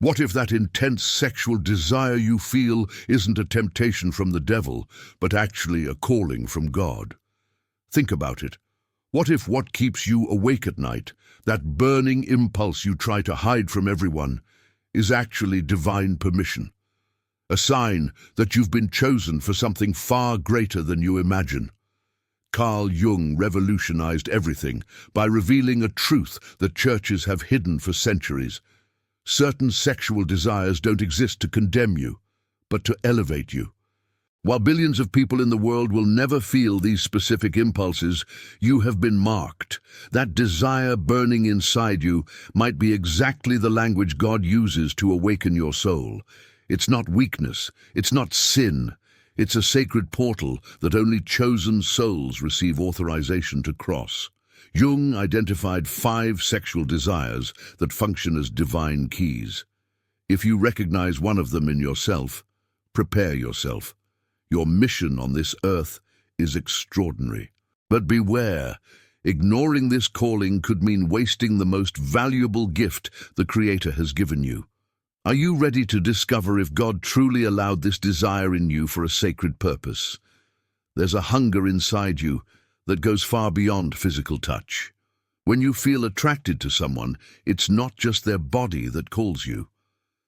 What if that intense sexual desire you feel isn't a temptation from the devil, but actually a calling from God? Think about it. What if what keeps you awake at night, that burning impulse you try to hide from everyone, is actually divine permission? A sign that you've been chosen for something far greater than you imagine. Carl Jung revolutionized everything by revealing a truth that churches have hidden for centuries. Certain sexual desires don't exist to condemn you, but to elevate you. While billions of people in the world will never feel these specific impulses, you have been marked. That desire burning inside you might be exactly the language God uses to awaken your soul. It's not weakness, it's not sin. It's a sacred portal that only chosen souls receive authorization to cross. Jung identified 5 sexual desires that function as divine keys. If you recognize one of them in yourself, prepare yourself. Your mission on this earth is extraordinary. But beware, ignoring this calling could mean wasting the most valuable gift the Creator has given you. Are you ready to discover if God truly allowed this desire in you for a sacred purpose? There's a hunger inside you that goes far beyond physical touch. When you feel attracted to someone, it's not just their body that calls you.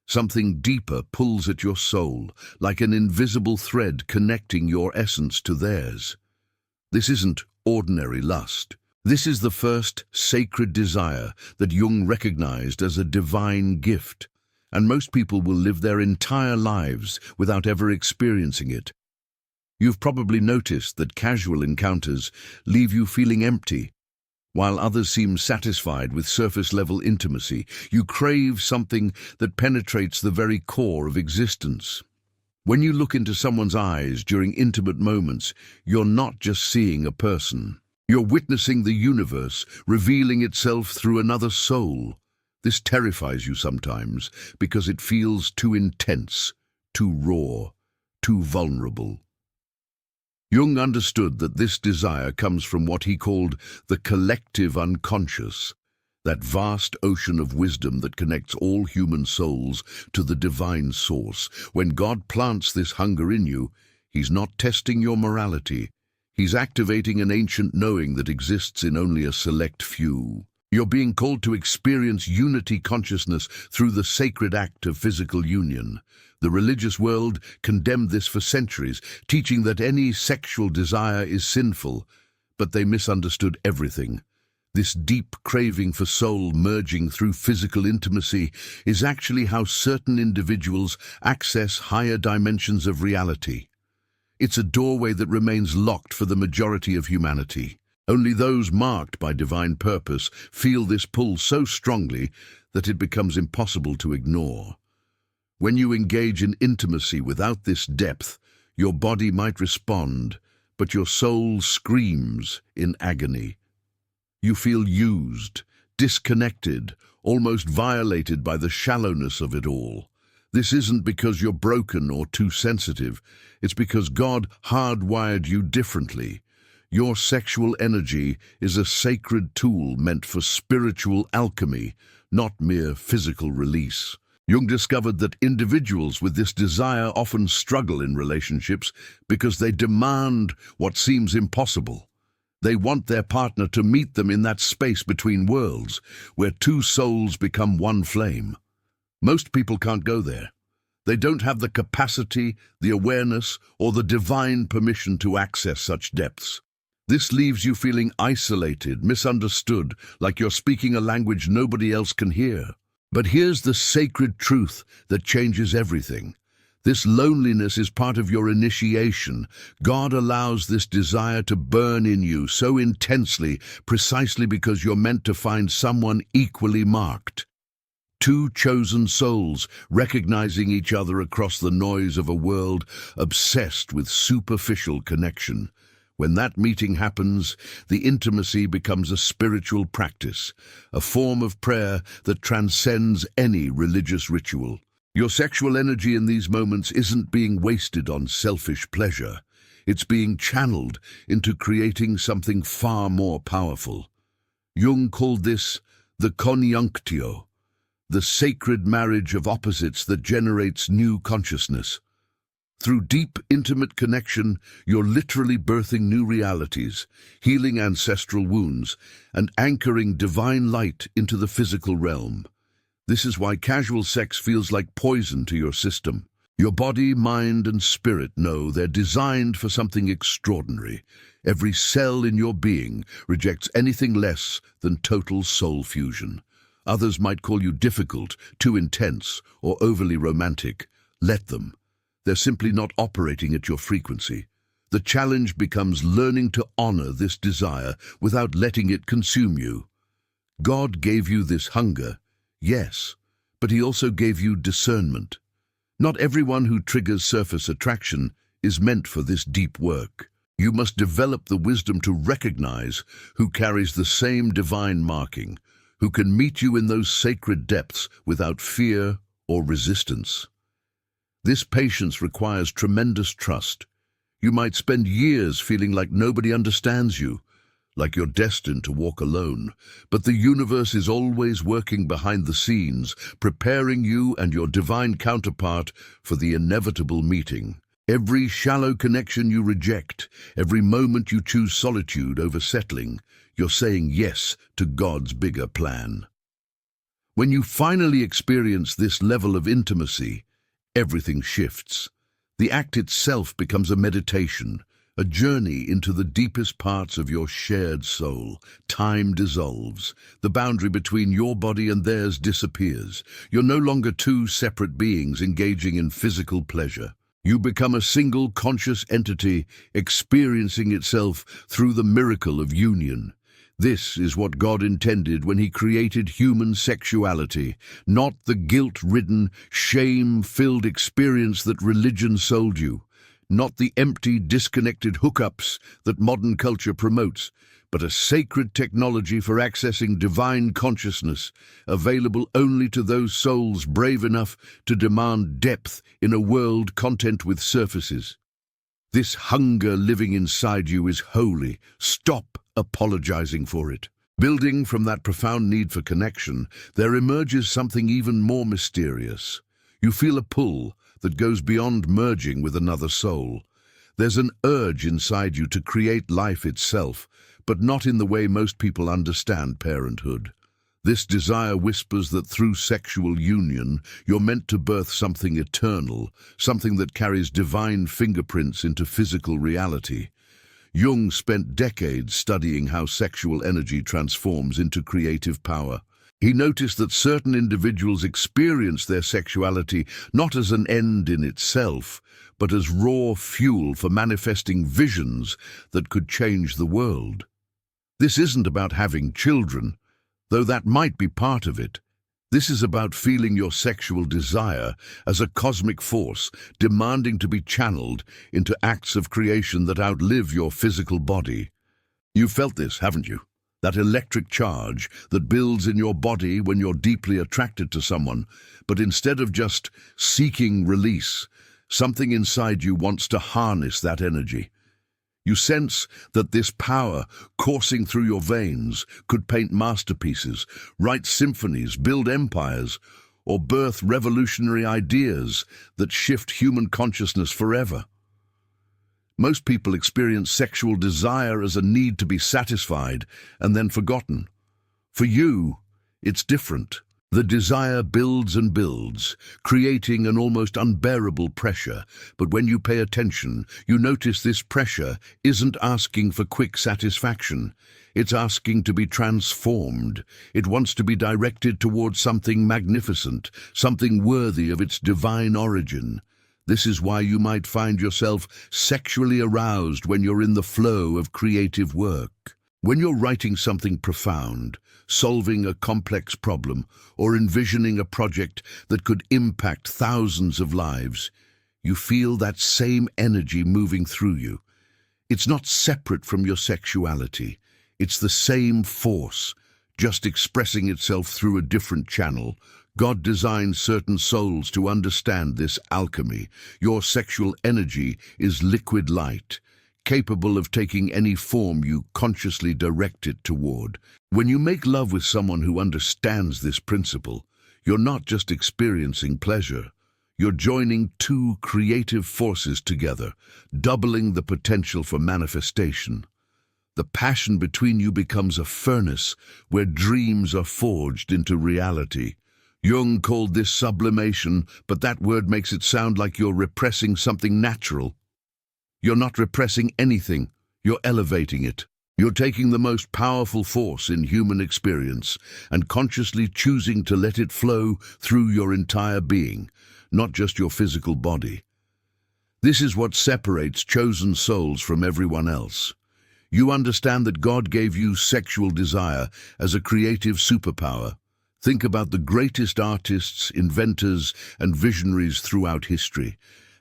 Something deeper pulls at your soul, like an invisible thread connecting your essence to theirs. This isn't ordinary lust. This is the first sacred desire that Jung recognized as a divine gift, and most people will live their entire lives without ever experiencing it. You've probably noticed that casual encounters leave you feeling empty, while others seem satisfied with surface-level intimacy. You crave something that penetrates the very core of existence. When you look into someone's eyes during intimate moments, you're not just seeing a person. You're witnessing the universe revealing itself through another soul. This terrifies you sometimes because it feels too intense, too raw, too vulnerable. Jung understood that this desire comes from what he called the collective unconscious, that vast ocean of wisdom that connects all human souls to the divine source. When God plants this hunger in you, he's not testing your morality. He's activating an ancient knowing that exists in only a select few. You're being called to experience unity consciousness through the sacred act of physical union. The religious world condemned this for centuries, teaching that any sexual desire is sinful, but they misunderstood everything. This deep craving for soul merging through physical intimacy is actually how certain individuals access higher dimensions of reality. It's a doorway that remains locked for the majority of humanity. Only those marked by divine purpose feel this pull so strongly that it becomes impossible to ignore. When you engage in intimacy without this depth, your body might respond, but your soul screams in agony. You feel used, disconnected, almost violated by the shallowness of it all. This isn't because you're broken or too sensitive. It's because God hardwired you differently. Your sexual energy is a sacred tool meant for spiritual alchemy, not mere physical release. Jung discovered that individuals with this desire often struggle in relationships because they demand what seems impossible. They want their partner to meet them in that space between worlds, where two souls become one flame. Most people can't go there. They don't have the capacity, the awareness, or the divine permission to access such depths. This leaves you feeling isolated, misunderstood, like you're speaking a language nobody else can hear. But here's the sacred truth that changes everything. This loneliness is part of your initiation. God allows this desire to burn in you so intensely, precisely because you're meant to find someone equally marked. Two chosen souls recognizing each other across the noise of a world obsessed with superficial connection. When that meeting happens, the intimacy becomes a spiritual practice, a form of prayer that transcends any religious ritual. Your sexual energy in these moments isn't being wasted on selfish pleasure. It's being channeled into creating something far more powerful. Jung called this the conjunctio, the sacred marriage of opposites that generates new consciousness. Through deep, intimate connection, you're literally birthing new realities, healing ancestral wounds, and anchoring divine light into the physical realm. This is why casual sex feels like poison to your system. Your body, mind, and spirit know they're designed for something extraordinary. Every cell in your being rejects anything less than total soul fusion. Others might call you difficult, too intense, or overly romantic. Let them. They're simply not operating at your frequency. The challenge becomes learning to honor this desire without letting it consume you. God gave you this hunger, yes, but He also gave you discernment. Not everyone who triggers surface attraction is meant for this deep work. You must develop the wisdom to recognize who carries the same divine marking, who can meet you in those sacred depths without fear or resistance. This patience requires tremendous trust. You might spend years feeling like nobody understands you, like you're destined to walk alone, but the universe is always working behind the scenes, preparing you and your divine counterpart for the inevitable meeting. Every shallow connection you reject, every moment you choose solitude over settling, you're saying yes to God's bigger plan. When you finally experience this level of intimacy, everything shifts. The act itself becomes a meditation, a journey into the deepest parts of your shared soul. Time dissolves. The boundary between your body and theirs disappears. You're no longer two separate beings engaging in physical pleasure. You become a single conscious entity experiencing itself through the miracle of union. This is what God intended when He created human sexuality, not the guilt-ridden, shame-filled experience that religion sold you, not the empty, disconnected hookups that modern culture promotes, but a sacred technology for accessing divine consciousness, available only to those souls brave enough to demand depth in a world content with surfaces. This hunger living inside you is holy. Stop apologizing for it. Building from that profound need for connection, there emerges something even more mysterious. You feel a pull that goes beyond merging with another soul. There's an urge inside you to create life itself, but not in the way most people understand parenthood. This desire whispers that through sexual union, you're meant to birth something eternal, something that carries divine fingerprints into physical reality. Jung spent decades studying how sexual energy transforms into creative power. He noticed that certain individuals experience their sexuality not as an end in itself, but as raw fuel for manifesting visions that could change the world. This isn't about having children, though that might be part of it. This is about feeling your sexual desire as a cosmic force demanding to be channeled into acts of creation that outlive your physical body. You've felt this, haven't you? That electric charge that builds in your body when you're deeply attracted to someone, but instead of just seeking release, something inside you wants to harness that energy. You sense that this power coursing through your veins could paint masterpieces, write symphonies, build empires, or birth revolutionary ideas that shift human consciousness forever. Most people experience sexual desire as a need to be satisfied and then forgotten. For you, it's different. The desire builds and builds, creating an almost unbearable pressure. But when you pay attention, you notice this pressure isn't asking for quick satisfaction. It's asking to be transformed. It wants to be directed towards something magnificent, something worthy of its divine origin. This is why you might find yourself sexually aroused when you're in the flow of creative work. When you're writing something profound, solving a complex problem, or envisioning a project that could impact thousands of lives, you feel that same energy moving through you. It's not separate from your sexuality. It's the same force, just expressing itself through a different channel. God designed certain souls to understand this alchemy. Your sexual energy is liquid light, capable of taking any form you consciously direct it toward. When you make love with someone who understands this principle, You're not just experiencing pleasure. You're joining two creative forces together, doubling the potential for manifestation. The passion between you becomes a furnace where dreams are forged into reality. Jung called this sublimation, but that word makes it sound like you're repressing something natural. You're not repressing anything, you're elevating it. You're taking the most powerful force in human experience and consciously choosing to let it flow through your entire being, not just your physical body. This is what separates chosen souls from everyone else. You understand that God gave you sexual desire as a creative superpower. Think about the greatest artists, inventors, and visionaries throughout history.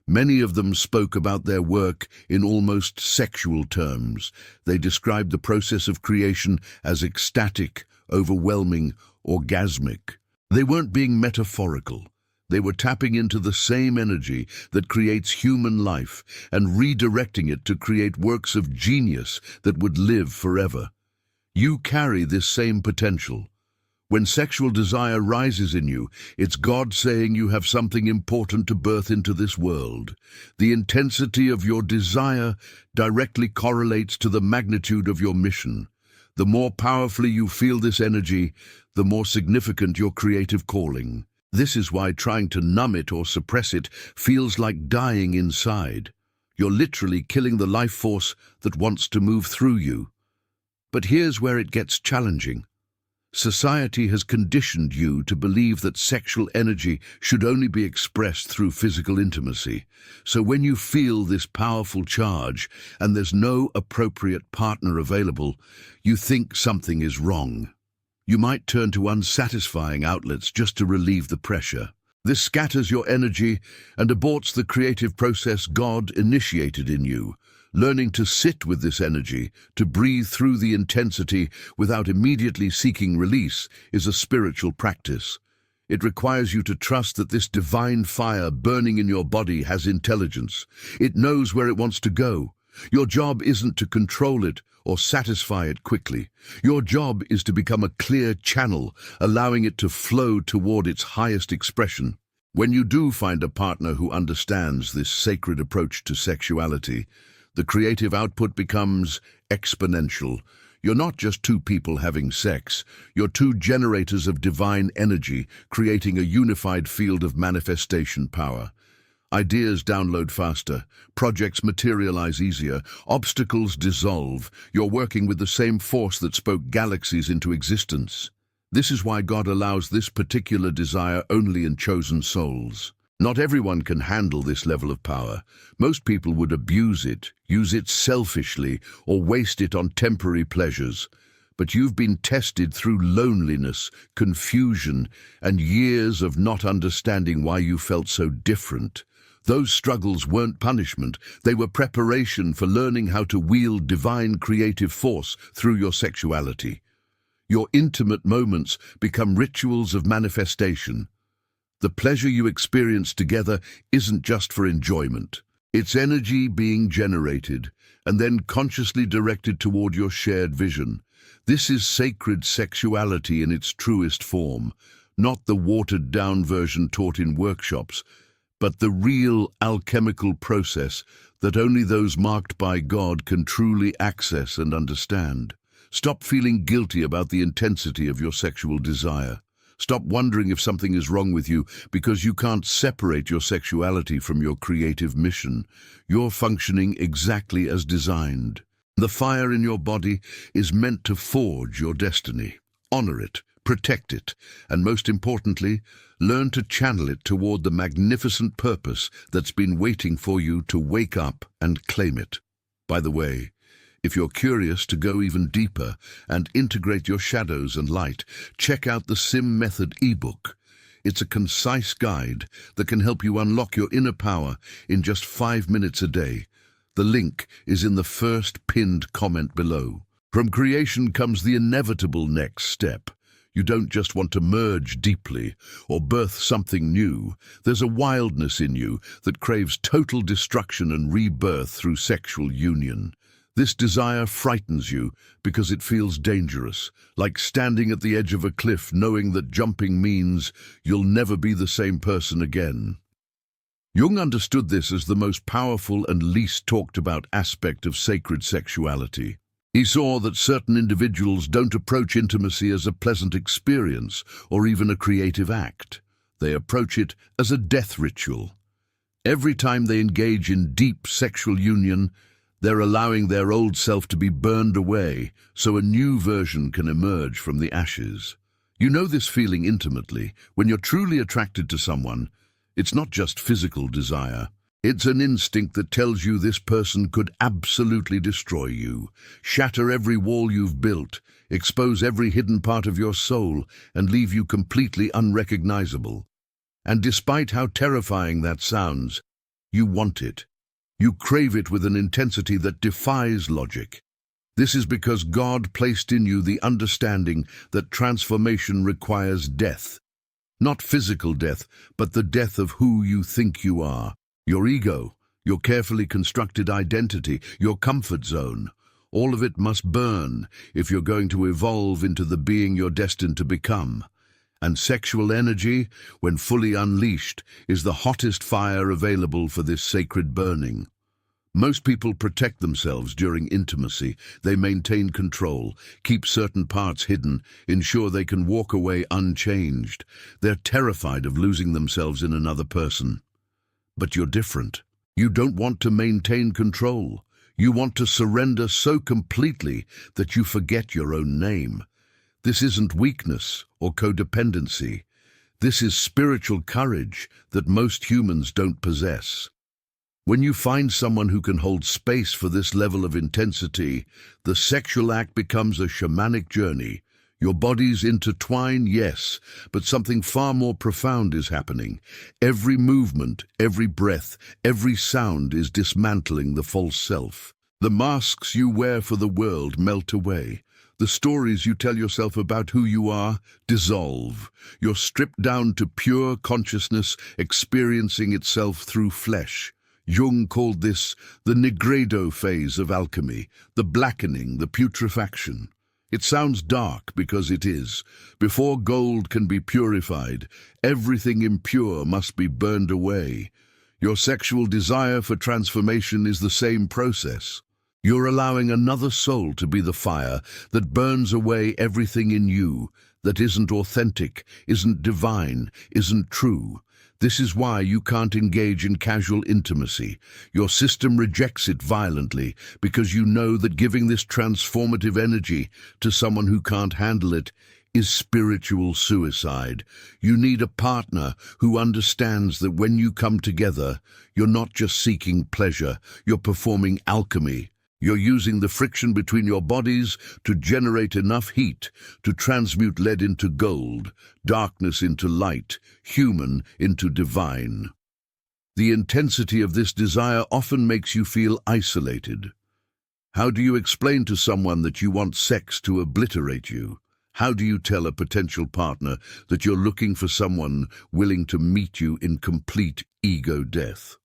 Many of them spoke about their work in almost sexual terms. They described the process of creation as ecstatic, overwhelming, orgasmic. They weren't being metaphorical. They were tapping into the same energy that creates human life and redirecting it to create works of genius that would live forever. You carry this same potential. When sexual desire rises in you, it's God saying you have something important to birth into this world. The intensity of your desire directly correlates to the magnitude of your mission. The more powerfully you feel this energy, the more significant your creative calling. This is why trying to numb it or suppress it feels like dying inside. You're literally killing the life force that wants to move through you. But here's where it gets challenging. Society has conditioned you to believe that sexual energy should only be expressed through physical intimacy. So when you feel this powerful charge and there's no appropriate partner available, you think something is wrong. You might turn to unsatisfying outlets just to relieve the pressure. This scatters your energy and aborts the creative process God initiated in you. Learning to sit with this energy, to breathe through the intensity without immediately seeking release, is a spiritual practice. It requires you to trust that this divine fire burning in your body has intelligence. It knows where it wants to go. Your job isn't to control it or satisfy it quickly. Your job is to become a clear channel, allowing it to flow toward its highest expression. When you do find a partner who understands this sacred approach to sexuality, the creative output becomes exponential. You're not just two people having sex, you're two generators of divine energy, creating a unified field of manifestation power. Ideas download faster, projects materialize easier, obstacles dissolve. You're working with the same force that spoke galaxies into existence. This is why God allows this particular desire only in chosen souls. Not everyone can handle this level of power. Most people would abuse it, use it selfishly, or waste it on temporary pleasures. But you've been tested through loneliness, confusion, and years of not understanding why you felt so different. Those struggles weren't punishment, they were preparation for learning how to wield divine creative force through your sexuality. Your intimate moments become rituals of manifestation. The pleasure you experience together isn't just for enjoyment. It's energy being generated and then consciously directed toward your shared vision. This is sacred sexuality in its truest form, not the watered-down version taught in workshops, but the real alchemical process that only those marked by God can truly access and understand. Stop feeling guilty about the intensity of your sexual desire. Stop wondering if something is wrong with you because you can't separate your sexuality from your creative mission. You're functioning exactly as designed. The fire in your body is meant to forge your destiny. Honor it, protect it, and most importantly, learn to channel it toward the magnificent purpose that's been waiting for you to wake up and claim it. By the way, if you're curious to go even deeper and integrate your shadows and light, check out the Sim Method ebook. It's a concise guide that can help you unlock your inner power in just 5 minutes a day. The link is in the first pinned comment below. From creation comes the inevitable next step. You don't just want to merge deeply or birth something new. There's a wildness in you that craves total destruction and rebirth through sexual union. This desire frightens you because it feels dangerous, like standing at the edge of a cliff knowing that jumping means you'll never be the same person again. Jung understood this as the most powerful and least talked about aspect of sacred sexuality. He saw that certain individuals don't approach intimacy as a pleasant experience or even a creative act. They approach it as a death ritual. Every time they engage in deep sexual union, they're allowing their old self to be burned away so a new version can emerge from the ashes. You know this feeling intimately. When you're truly attracted to someone, it's not just physical desire. It's an instinct that tells you this person could absolutely destroy you, shatter every wall you've built, expose every hidden part of your soul, and leave you completely unrecognizable. And despite how terrifying that sounds, you want it. You crave it with an intensity that defies logic. This is because God placed in you the understanding that transformation requires death. Not physical death, but the death of who you think you are. Your ego, your carefully constructed identity, your comfort zone. All of it must burn if you're going to evolve into the being you're destined to become. And sexual energy, when fully unleashed, is the hottest fire available for this sacred burning. Most people protect themselves during intimacy. They maintain control, keep certain parts hidden, ensure they can walk away unchanged. They're terrified of losing themselves in another person. But you're different. You don't want to maintain control. You want to surrender so completely that you forget your own name. This isn't weakness or codependency. This is spiritual courage that most humans don't possess. When you find someone who can hold space for this level of intensity, the sexual act becomes a shamanic journey. Your bodies intertwine, yes, but something far more profound is happening. Every movement, every breath, every sound is dismantling the false self. The masks you wear for the world melt away. The stories you tell yourself about who you are dissolve. You're stripped down to pure consciousness, experiencing itself through flesh. Jung called this the nigredo phase of alchemy, the blackening, the putrefaction. It sounds dark because it is. Before gold can be purified, everything impure must be burned away. Your sexual desire for transformation is the same process. You're allowing another soul to be the fire that burns away everything in you that isn't authentic, isn't divine, isn't true. This is why you can't engage in casual intimacy. Your system rejects it violently because you know that giving this transformative energy to someone who can't handle it is spiritual suicide. You need a partner who understands that when you come together, you're not just seeking pleasure, you're performing alchemy. You're using the friction between your bodies to generate enough heat to transmute lead into gold, darkness into light, human into divine. The intensity of this desire often makes you feel isolated. How do you explain to someone that you want sex to obliterate you? How do you tell a potential partner that you're looking for someone willing to meet you in complete ego death?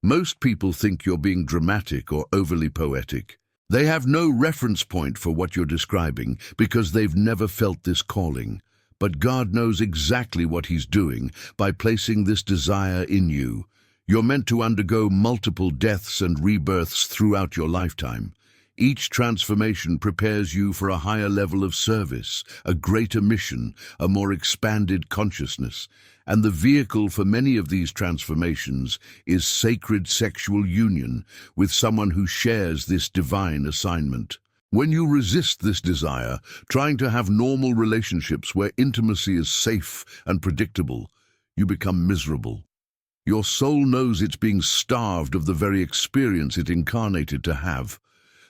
Most people think you're being dramatic or overly poetic. They have no reference point for what you're describing because they've never felt this calling. But God knows exactly what He's doing by placing this desire in you. You're meant to undergo multiple deaths and rebirths throughout your lifetime. Each transformation prepares you for a higher level of service, a greater mission, a more expanded consciousness. And the vehicle for many of these transformations is sacred sexual union with someone who shares this divine assignment. When you resist this desire, trying to have normal relationships where intimacy is safe and predictable, you become miserable. Your soul knows it's being starved of the very experience it incarnated to have.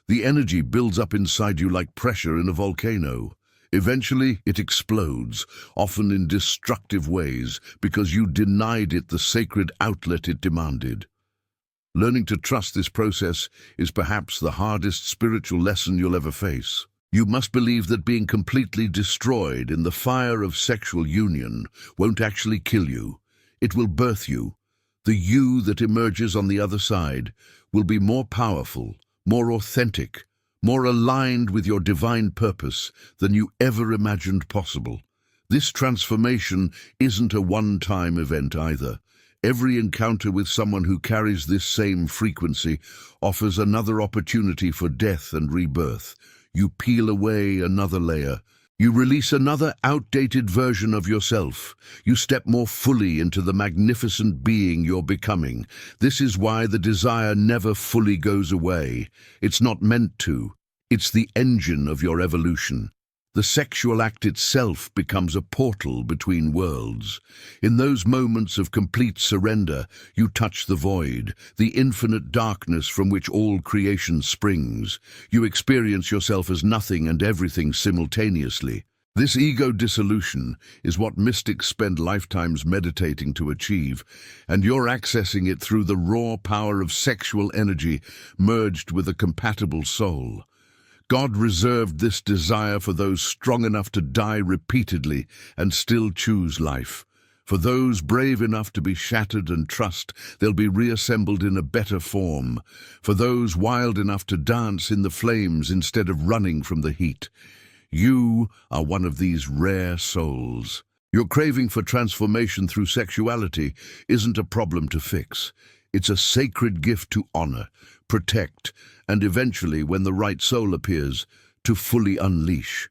The energy builds up inside you like pressure in a volcano. Eventually, it explodes, often in destructive ways, because you denied it the sacred outlet it demanded. Learning to trust this process is perhaps the hardest spiritual lesson you'll ever face. You must believe that being completely destroyed in the fire of sexual union won't actually kill you. It will birth you. The you that emerges on the other side will be more powerful, more authentic, more aligned with your divine purpose than you ever imagined possible. This transformation isn't a one-time event either. Every encounter with someone who carries this same frequency offers another opportunity for death and rebirth. You peel away another layer. You release another outdated version of yourself. You step more fully into the magnificent being you're becoming. This is why the desire never fully goes away. It's not meant to. It's the engine of your evolution. The sexual act itself becomes a portal between worlds. In those moments of complete surrender, you touch the void, the infinite darkness from which all creation springs. You experience yourself as nothing and everything simultaneously. This ego dissolution is what mystics spend lifetimes meditating to achieve, and you're accessing it through the raw power of sexual energy merged with a compatible soul. God reserved this desire for those strong enough to die repeatedly and still choose life. For those brave enough to be shattered and trust they'll be reassembled in a better form. For those wild enough to dance in the flames instead of running from the heat. You are one of these rare souls. Your craving for transformation through sexuality isn't a problem to fix. It's a sacred gift to honor, protect, and eventually, when the right soul appears, to fully unleash.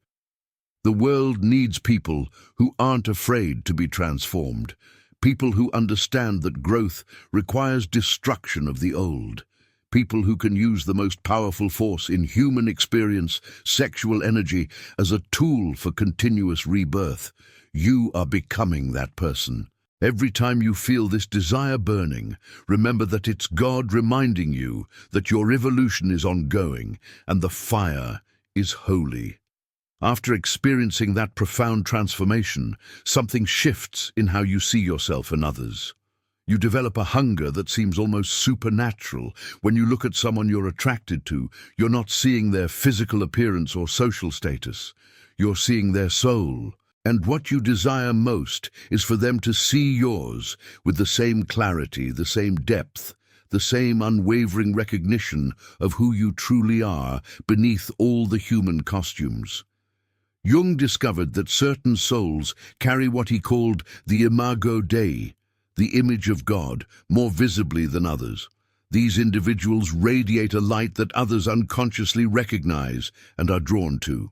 The world needs people who aren't afraid to be transformed, people who understand that growth requires destruction of the old, people who can use the most powerful force in human experience, sexual energy, as a tool for continuous rebirth. You are becoming that person. Every time you feel this desire burning, remember that it's God reminding you that your evolution is ongoing and the fire is holy. After experiencing that profound transformation, something shifts in how you see yourself and others. You develop a hunger that seems almost supernatural. When you look at someone you're attracted to, you're not seeing their physical appearance or social status. You're seeing their soul. And what you desire most is for them to see yours with the same clarity, the same depth, the same unwavering recognition of who you truly are beneath all the human costumes. Jung discovered that certain souls carry what he called the imago Dei, the image of God, more visibly than others. These individuals radiate a light that others unconsciously recognize and are drawn to.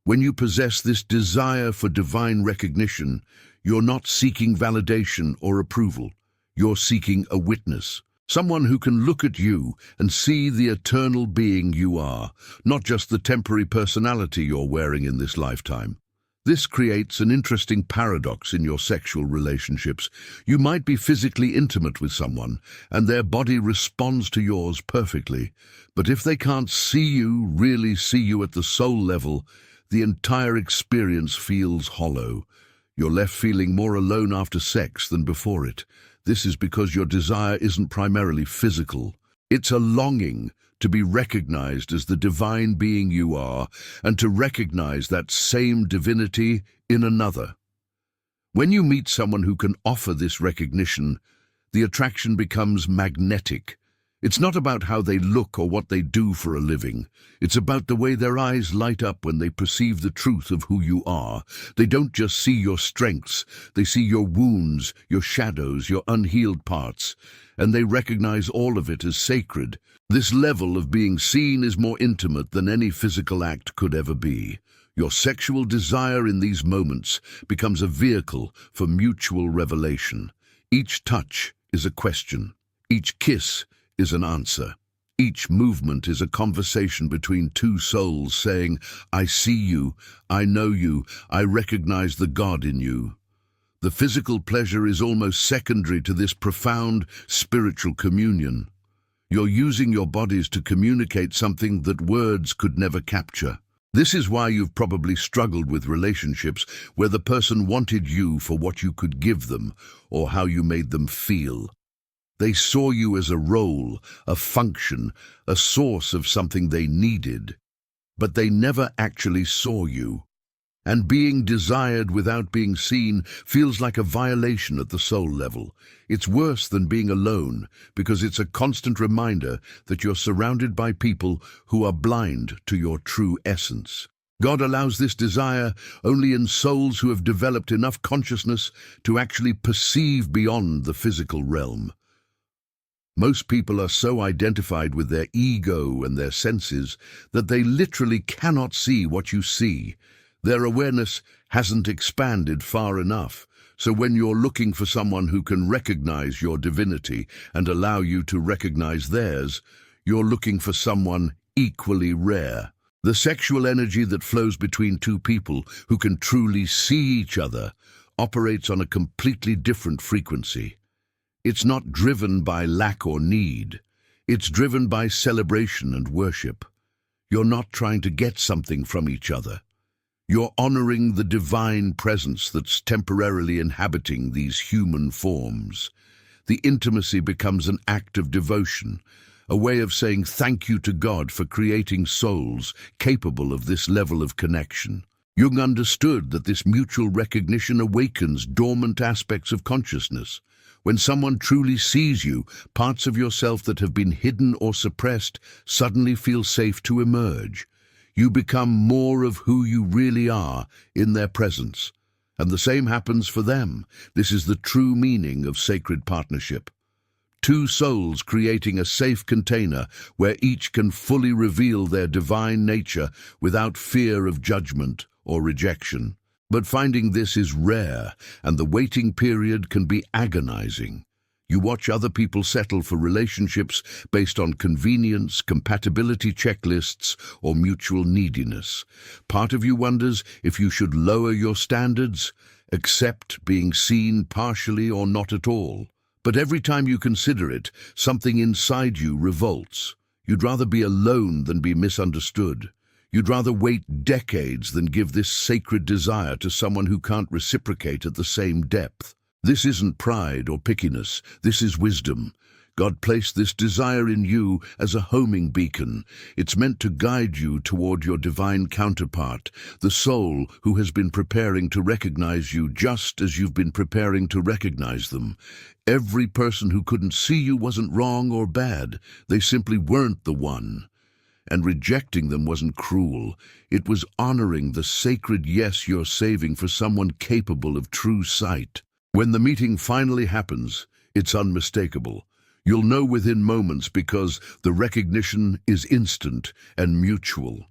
When you possess this desire for divine recognition, you're not seeking validation or approval. You're seeking a witness, someone who can look at you and see the eternal being you are, not just the temporary personality you're wearing in this lifetime. This creates an interesting paradox in your sexual relationships. You might be physically intimate with someone, and their body responds to yours perfectly. But if they can't really see you at the soul level, the entire experience feels hollow. You're left feeling more alone after sex than before it. This is because your desire isn't primarily physical. It's a longing to be recognized as the divine being you are and to recognize that same divinity in another. When you meet someone who can offer this recognition, the attraction becomes magnetic. It's not about how they look or what they do for a living. It's about the way their eyes light up when they perceive the truth of who you are. They don't just see your strengths, they see your wounds, your shadows, your unhealed parts, and they recognize all of it as sacred. This level of being seen is more intimate than any physical act could ever be. Your sexual desire in these moments becomes a vehicle for mutual revelation. Each touch is a question. Each kiss is an answer. Each movement is a conversation between two souls saying, I see you, I know you, I recognize the God in you. The physical pleasure is almost secondary to this profound spiritual communion. You're using your bodies to communicate something that words could never capture. This is why you've probably struggled with relationships where the person wanted you for what you could give them or how you made them feel. They saw you as a role, a function, a source of something they needed, but they never actually saw you. And being desired without being seen feels like a violation at the soul level. It's worse than being alone because it's a constant reminder that you're surrounded by people who are blind to your true essence. God allows this desire only in souls who have developed enough consciousness to actually perceive beyond the physical realm. Most people are so identified with their ego and their senses that they literally cannot see what you see. Their awareness hasn't expanded far enough, so when you're looking for someone who can recognize your divinity and allow you to recognize theirs, you're looking for someone equally rare. The sexual energy that flows between two people who can truly see each other operates on a completely different frequency. It's not driven by lack or need. It's driven by celebration and worship. You're not trying to get something from each other. You're honoring the divine presence that's temporarily inhabiting these human forms. The intimacy becomes an act of devotion, a way of saying thank you to God for creating souls capable of this level of connection. Jung understood that this mutual recognition awakens dormant aspects of consciousness. When someone truly sees you, parts of yourself that have been hidden or suppressed suddenly feel safe to emerge. You become more of who you really are in their presence. And the same happens for them. This is the true meaning of sacred partnership. Two souls creating a safe container where each can fully reveal their divine nature without fear of judgment or rejection. But finding this is rare, and the waiting period can be agonizing. You watch other people settle for relationships based on convenience, compatibility checklists, or mutual neediness. Part of you wonders if you should lower your standards, accept being seen partially or not at all. But every time you consider it, something inside you revolts. You'd rather be alone than be misunderstood. You'd rather wait decades than give this sacred desire to someone who can't reciprocate at the same depth. This isn't pride or pickiness, this is wisdom. God placed this desire in you as a homing beacon. It's meant to guide you toward your divine counterpart, the soul who has been preparing to recognize you just as you've been preparing to recognize them. Every person who couldn't see you wasn't wrong or bad, they simply weren't the one. And rejecting them wasn't cruel. It was honoring the sacred yes you're saving for someone capable of true sight. When the meeting finally happens, it's unmistakable. You'll know within moments because the recognition is instant and mutual.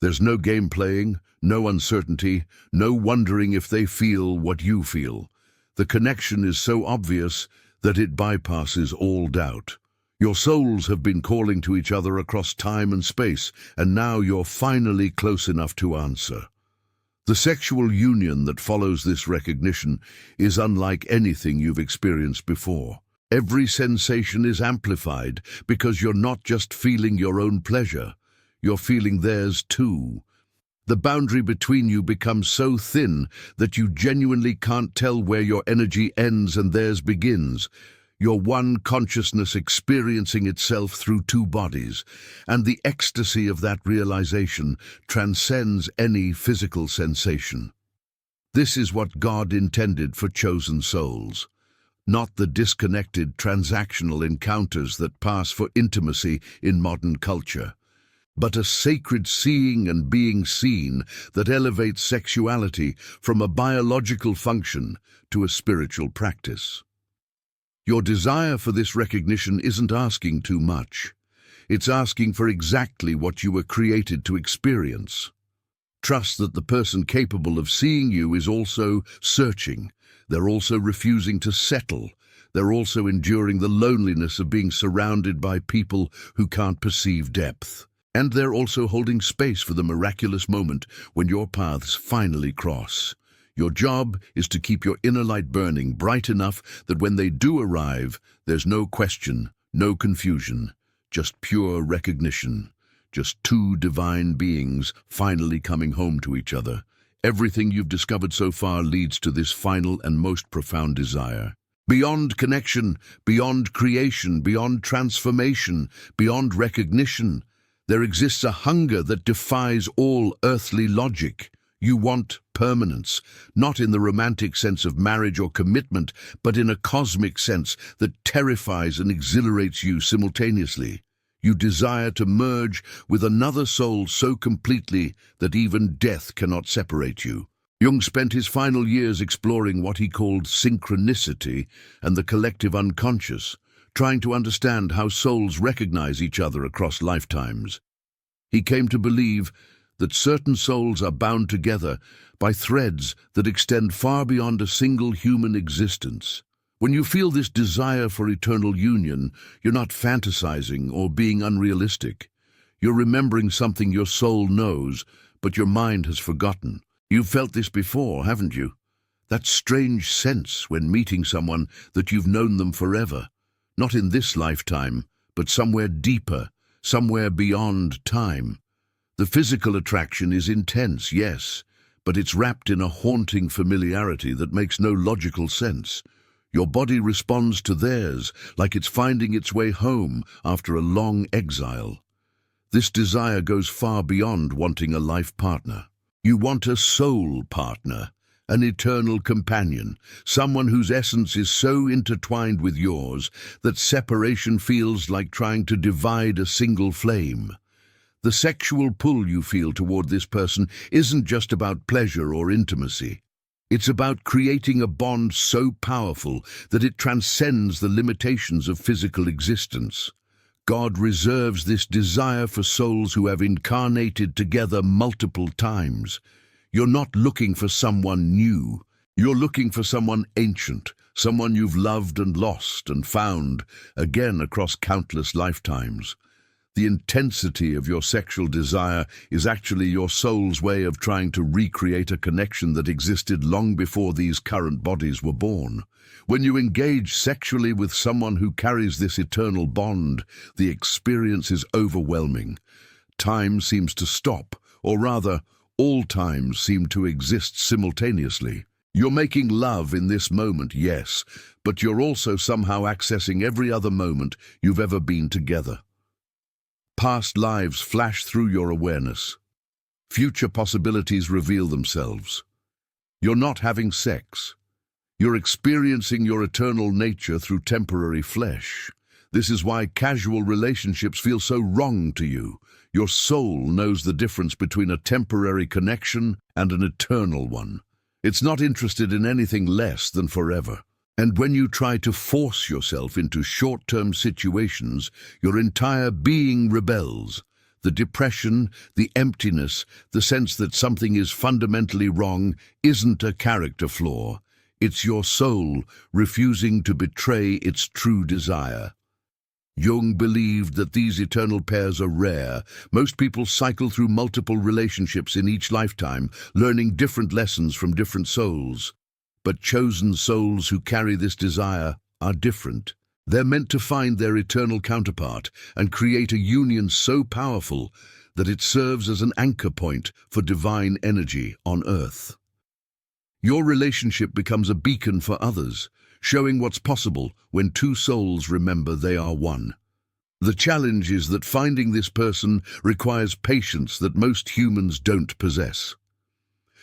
There's no game playing, no uncertainty, no wondering if they feel what you feel. The connection is so obvious that it bypasses all doubt. Your souls have been calling to each other across time and space, and now you're finally close enough to answer. The sexual union that follows this recognition is unlike anything you've experienced before. Every sensation is amplified because you're not just feeling your own pleasure, you're feeling theirs too. The boundary between you becomes so thin that you genuinely can't tell where your energy ends and theirs begins. You're one consciousness experiencing itself through two bodies, and the ecstasy of that realization transcends any physical sensation. This is what God intended for chosen souls, not the disconnected transactional encounters that pass for intimacy in modern culture, but a sacred seeing and being seen that elevates sexuality from a biological function to a spiritual practice. Your desire for this recognition isn't asking too much. It's asking for exactly what you were created to experience. Trust that the person capable of seeing you is also searching. They're also refusing to settle. They're also enduring the loneliness of being surrounded by people who can't perceive depth. And they're also holding space for the miraculous moment when your paths finally cross. Your job is to keep your inner light burning bright enough that when they do arrive, there's no question, no confusion, just pure recognition, just two divine beings finally coming home to each other. Everything you've discovered so far leads to this final and most profound desire. Beyond connection, beyond creation, beyond transformation, beyond recognition, there exists a hunger that defies all earthly logic. You want permanence, not in the romantic sense of marriage or commitment, but in a cosmic sense that terrifies and exhilarates you simultaneously. You desire to merge with another soul so completely that even death cannot separate you. Jung spent his final years exploring what he called synchronicity and the collective unconscious, trying to understand how souls recognize each other across lifetimes. He came to believe that certain souls are bound together by threads that extend far beyond a single human existence. When you feel this desire for eternal union, you're not fantasizing or being unrealistic. You're remembering something your soul knows, but your mind has forgotten. You've felt this before, haven't you? That strange sense when meeting someone that you've known them forever. Not in this lifetime, but somewhere deeper, somewhere beyond time. The physical attraction is intense, yes, but it's wrapped in a haunting familiarity that makes no logical sense. Your body responds to theirs like it's finding its way home after a long exile. This desire goes far beyond wanting a life partner. You want a soul partner, an eternal companion, someone whose essence is so intertwined with yours that separation feels like trying to divide a single flame. The sexual pull you feel toward this person isn't just about pleasure or intimacy. It's about creating a bond so powerful that it transcends the limitations of physical existence. God reserves this desire for souls who have incarnated together multiple times. You're not looking for someone new. You're looking for someone ancient, someone you've loved and lost and found again across countless lifetimes. The intensity of your sexual desire is actually your soul's way of trying to recreate a connection that existed long before these current bodies were born. When you engage sexually with someone who carries this eternal bond, the experience is overwhelming. Time seems to stop, or rather, all times seem to exist simultaneously. You're making love in this moment, yes, but you're also somehow accessing every other moment you've ever been together. Past lives flash through your awareness. Future possibilities reveal themselves. You're not having sex. You're experiencing your eternal nature through temporary flesh. This is why casual relationships feel so wrong to you. Your soul knows the difference between a temporary connection and an eternal one. It's not interested in anything less than forever. And when you try to force yourself into short-term situations, your entire being rebels. The depression, the emptiness, the sense that something is fundamentally wrong isn't a character flaw. It's your soul refusing to betray its true desire. Jung believed that these eternal pairs are rare. Most people cycle through multiple relationships in each lifetime, learning different lessons from different souls. But chosen souls who carry this desire are different. They're meant to find their eternal counterpart and create a union so powerful that it serves as an anchor point for divine energy on Earth. Your relationship becomes a beacon for others, showing what's possible when two souls remember they are one. The challenge is that finding this person requires patience that most humans don't possess.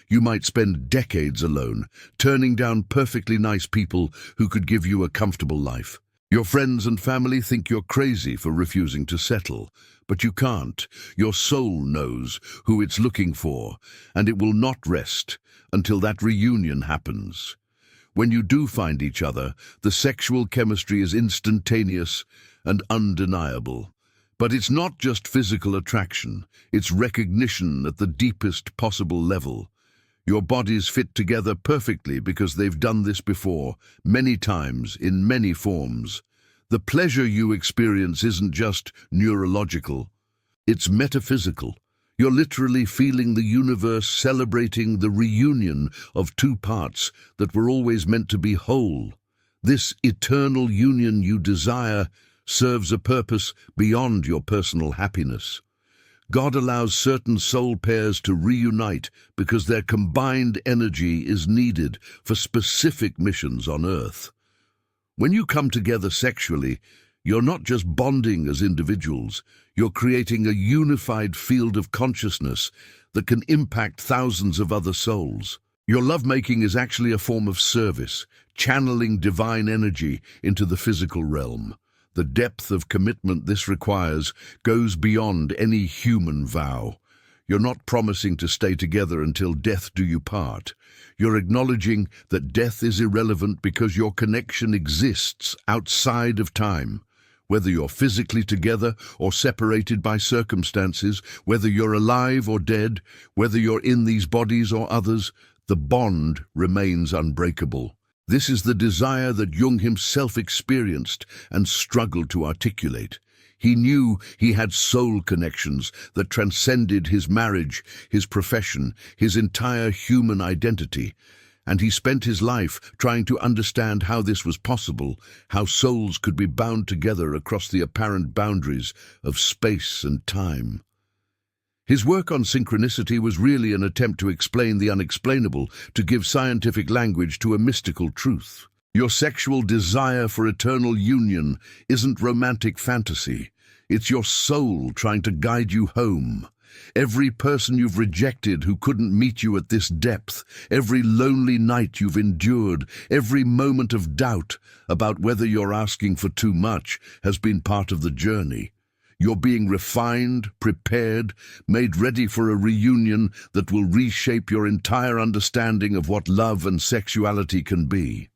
You might spend decades alone, turning down perfectly nice people who could give you a comfortable life. Your friends and family think you're crazy for refusing to settle, but you can't. Your soul knows who it's looking for, and it will not rest until that reunion happens. When you do find each other, the sexual chemistry is instantaneous and undeniable. But it's not just physical attraction, it's recognition at the deepest possible level. Your bodies fit together perfectly because they've done this before, many times, in many forms. The pleasure you experience isn't just neurological, it's metaphysical. You're literally feeling the universe celebrating the reunion of two parts that were always meant to be whole. This eternal union you desire serves a purpose beyond your personal happiness. God allows certain soul pairs to reunite because their combined energy is needed for specific missions on Earth. When you come together sexually, you're not just bonding as individuals, you're creating a unified field of consciousness that can impact thousands of other souls. Your lovemaking is actually a form of service, channeling divine energy into the physical realm. The depth of commitment this requires goes beyond any human vow. You're not promising to stay together until death do you part. You're acknowledging that death is irrelevant because your connection exists outside of time. Whether you're physically together or separated by circumstances, whether you're alive or dead, whether you're in these bodies or others, the bond remains unbreakable. This is the desire that Jung himself experienced and struggled to articulate. He knew he had soul connections that transcended his marriage, his profession, his entire human identity, and he spent his life trying to understand how this was possible, how souls could be bound together across the apparent boundaries of space and time. His work on synchronicity was really an attempt to explain the unexplainable, to give scientific language to a mystical truth. Your sexual desire for eternal union isn't romantic fantasy. It's your soul trying to guide you home. Every person you've rejected who couldn't meet you at this depth, every lonely night you've endured, every moment of doubt about whether you're asking for too much has been part of the journey. You're being refined, prepared, made ready for a reunion that will reshape your entire understanding of what love and sexuality can be.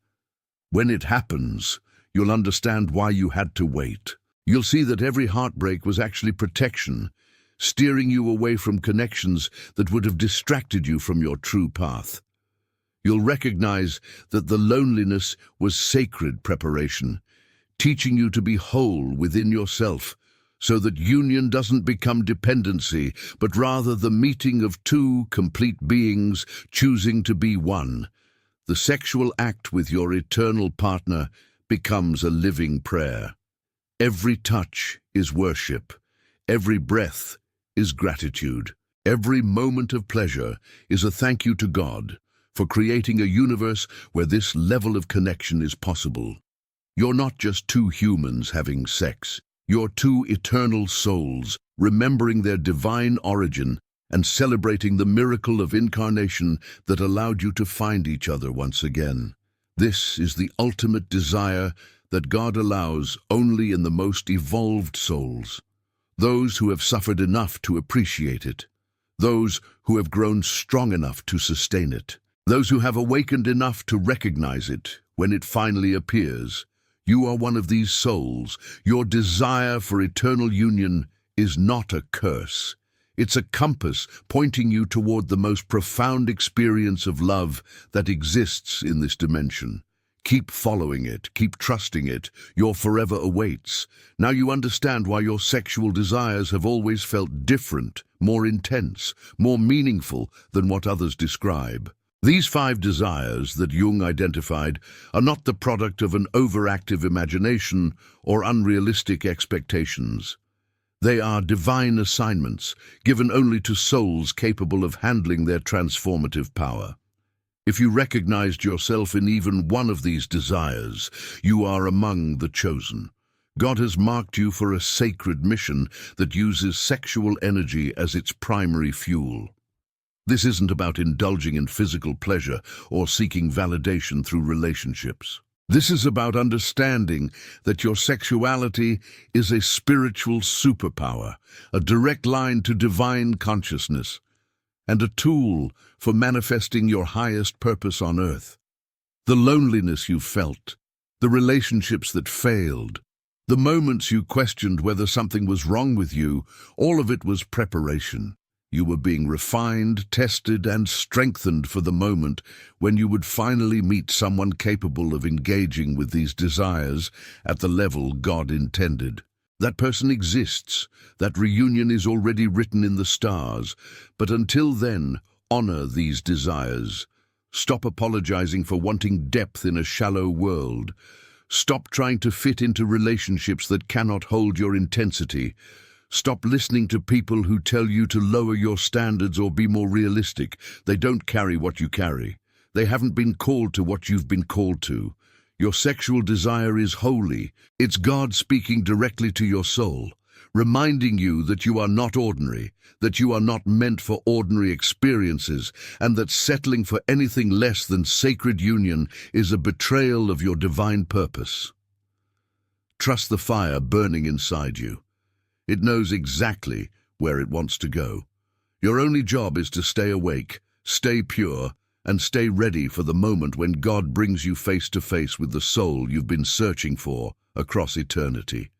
When it happens, you'll understand why you had to wait. You'll see that every heartbreak was actually protection, steering you away from connections that would have distracted you from your true path. You'll recognize that the loneliness was sacred preparation, teaching you to be whole within yourself, so that union doesn't become dependency, but rather the meeting of two complete beings choosing to be one. The sexual act with your eternal partner becomes a living prayer. Every touch is worship. Every breath is gratitude. Every moment of pleasure is a thank you to God for creating a universe where this level of connection is possible. You're not just two humans having sex. You're two eternal souls, remembering their divine origin and celebrating the miracle of incarnation that allowed you to find each other once again. This is the ultimate desire that God allows only in the most evolved souls, those who have suffered enough to appreciate it, those who have grown strong enough to sustain it, those who have awakened enough to recognize it when it finally appears. You are one of these souls. Your desire for eternal union is not a curse. It's a compass pointing you toward the most profound experience of love that exists in this dimension. Keep following it, keep trusting it. Your forever awaits. Now you understand why your sexual desires have always felt different, more intense, more meaningful than what others describe. These 5 desires that Jung identified are not the product of an overactive imagination or unrealistic expectations. They are divine assignments, given only to souls capable of handling their transformative power. If you recognized yourself in even one of these desires, you are among the chosen. God has marked you for a sacred mission that uses sexual energy as its primary fuel. This isn't about indulging in physical pleasure or seeking validation through relationships. This is about understanding that your sexuality is a spiritual superpower, a direct line to divine consciousness, and a tool for manifesting your highest purpose on earth. The loneliness you felt, the relationships that failed, the moments you questioned whether something was wrong with you, all of it was preparation. You were being refined, tested, and strengthened for the moment when you would finally meet someone capable of engaging with these desires at the level God intended. That person exists. That reunion is already written in the stars. But until then, honor these desires. Stop apologizing for wanting depth in a shallow world. Stop trying to fit into relationships that cannot hold your intensity. Stop listening to people who tell you to lower your standards or be more realistic. They don't carry what you carry. They haven't been called to what you've been called to. Your sexual desire is holy. It's God speaking directly to your soul. reminding you that you are not ordinary, that you are not meant for ordinary experiences, and that settling for anything less than sacred union is a betrayal of your divine purpose. Trust the fire burning inside you. It knows exactly where it wants to go. Your only job is to stay awake, stay pure, and stay ready for the moment when God brings you face to face with the soul you've been searching for across eternity.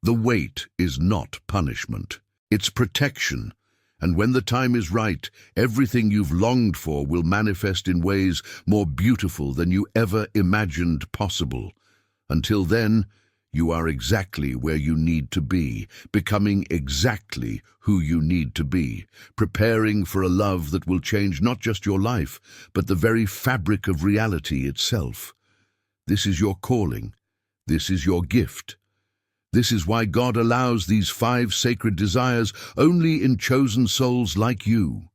The wait is not punishment. It's protection. And when the time is right, everything you've longed for will manifest in ways more beautiful than you ever imagined possible. Until then, you are exactly where you need to be, becoming exactly who you need to be, preparing for a love that will change not just your life, but the very fabric of reality itself. This is your calling. This is your gift. This is why God allows these 5 sacred desires only in chosen souls like you.